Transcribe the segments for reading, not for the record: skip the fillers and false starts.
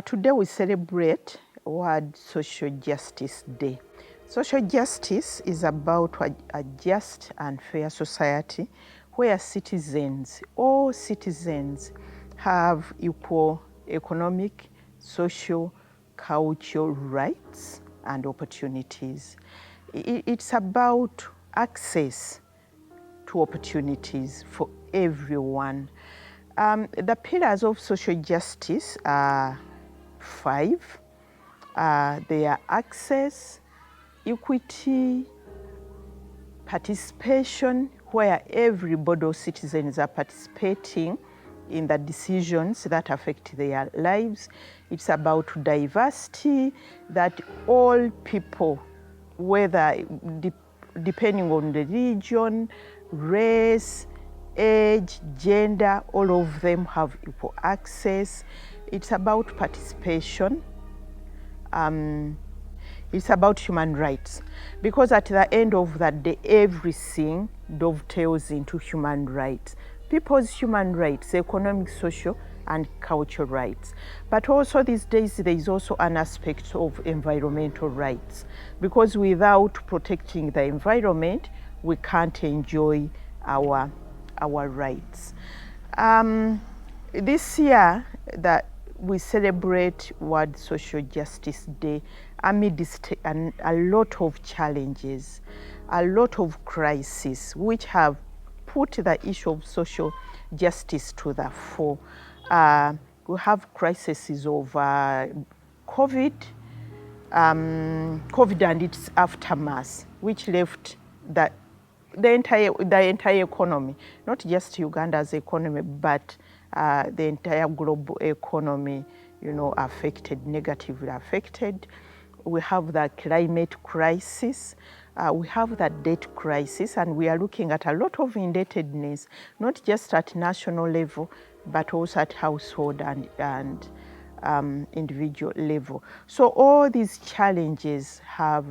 Today we celebrate World Social Justice Day. Social justice is about a just and fair society where citizens, all citizens, have equal economic, social, cultural rights and opportunities. It's about access to opportunities for everyone. The pillars of social justice are 5. They are access, equity, participation, where everybody or citizens are participating in the decisions that affect their lives. It's about diversity, that all people, whether depending on the region, race, age, gender, all of them have equal access. It's about participation. It's about human rights, because at the end of that day, everything dovetails into human rights. People's human rights, economic, social, and cultural rights. But also these days, there is also an aspect of environmental rights, because without protecting the environment, we can't enjoy our rights. This year, that we celebrate World Social Justice Day amidst a lot of challenges, a lot of crises, which have put the issue of social justice to the fore. We have crises of COVID and its aftermath, which left the entire economy, not just Uganda's economy, but the entire global economy, negatively affected. We have the climate crisis, we have the debt crisis, and we are looking at a lot of indebtedness, not just at national level, but also at household and individual level. So all these challenges have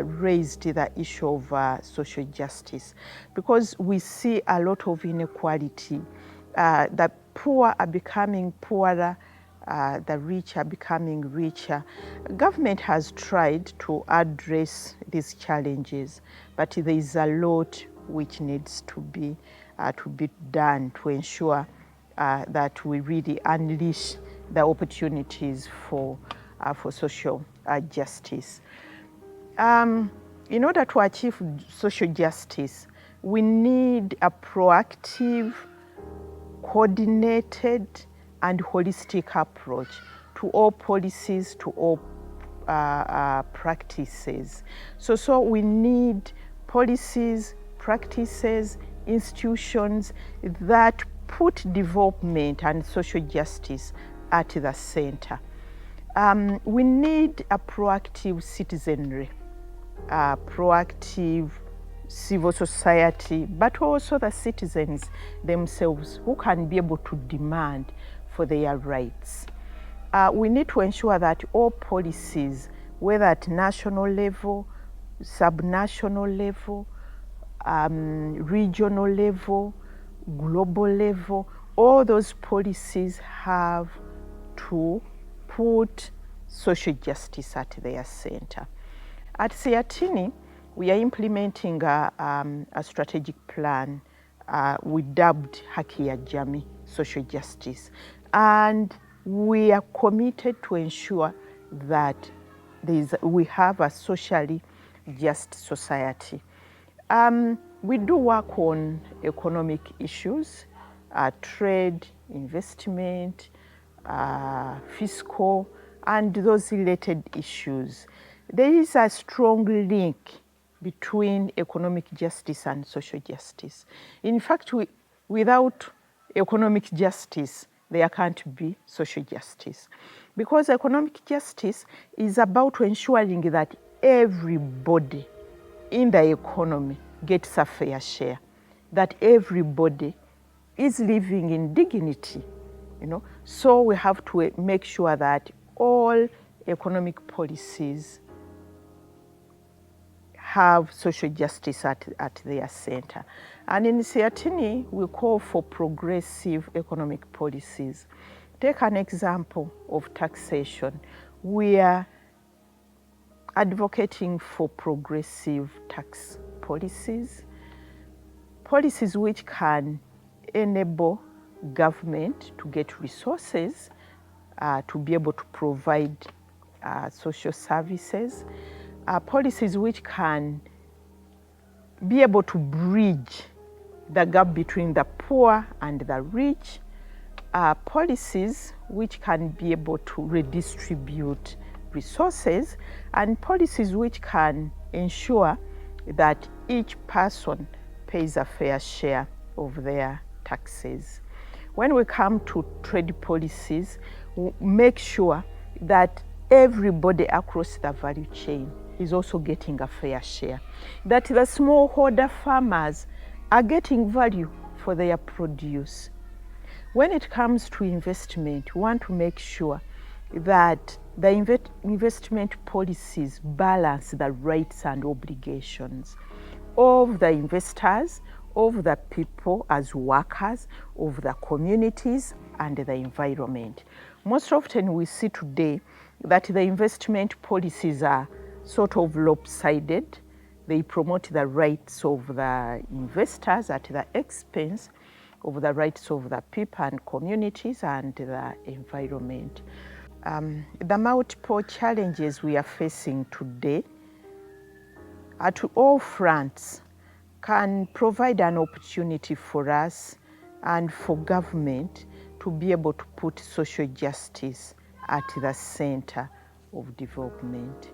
raised the issue of social justice, because we see a lot of inequality. The poor are becoming poorer, the rich are becoming richer. Government has tried to address these challenges, but there is a lot which needs to be done to ensure that we really unleash the opportunities for social justice. In order to achieve social justice, we need a proactive, coordinated, and holistic approach to all policies, to all practices. So we need policies, practices, institutions that put development and social justice at the center. We need a proactive citizenry, proactive civil society, but also the citizens themselves who can be able to demand for their rights. We need to ensure that all policies, whether at national level, subnational level, regional level, global level, all those policies have to put social justice at their center. At SEATINI, we are implementing a strategic plan we dubbed Haki ya Jamii, social justice. And we are committed to ensure that we have a socially just society. We do work on economic issues, trade, investment, fiscal, and those related issues. There is a strong link between economic justice and social justice. In fact, without economic justice, there can't be social justice. Because economic justice is about ensuring that everybody in the economy gets a fair share, that everybody is living in dignity, So we have to make sure that all economic policies have social justice at their center. And in SEATINI, we call for progressive economic policies. Take an example of taxation. We are advocating for progressive tax policies, policies which can enable government to get resources to be able to provide social services, policies which can be able to bridge the gap between the poor and the rich, policies which can be able to redistribute resources, and policies which can ensure that each person pays a fair share of their taxes. When we come to trade policies, we make sure that everybody across the value chain is also getting a fair share, that the smallholder farmers are getting value for their produce. When it comes to investment, we want to make sure that the investment policies balance the rights and obligations of the investors, of the people as workers, of the communities and the environment. Most often we see today that the investment policies are sort of lopsided. They promote the rights of the investors at the expense of the rights of the people and communities and the environment. The multiple challenges we are facing today at all fronts can provide an opportunity for us and for government to be able to put social justice at the center of development.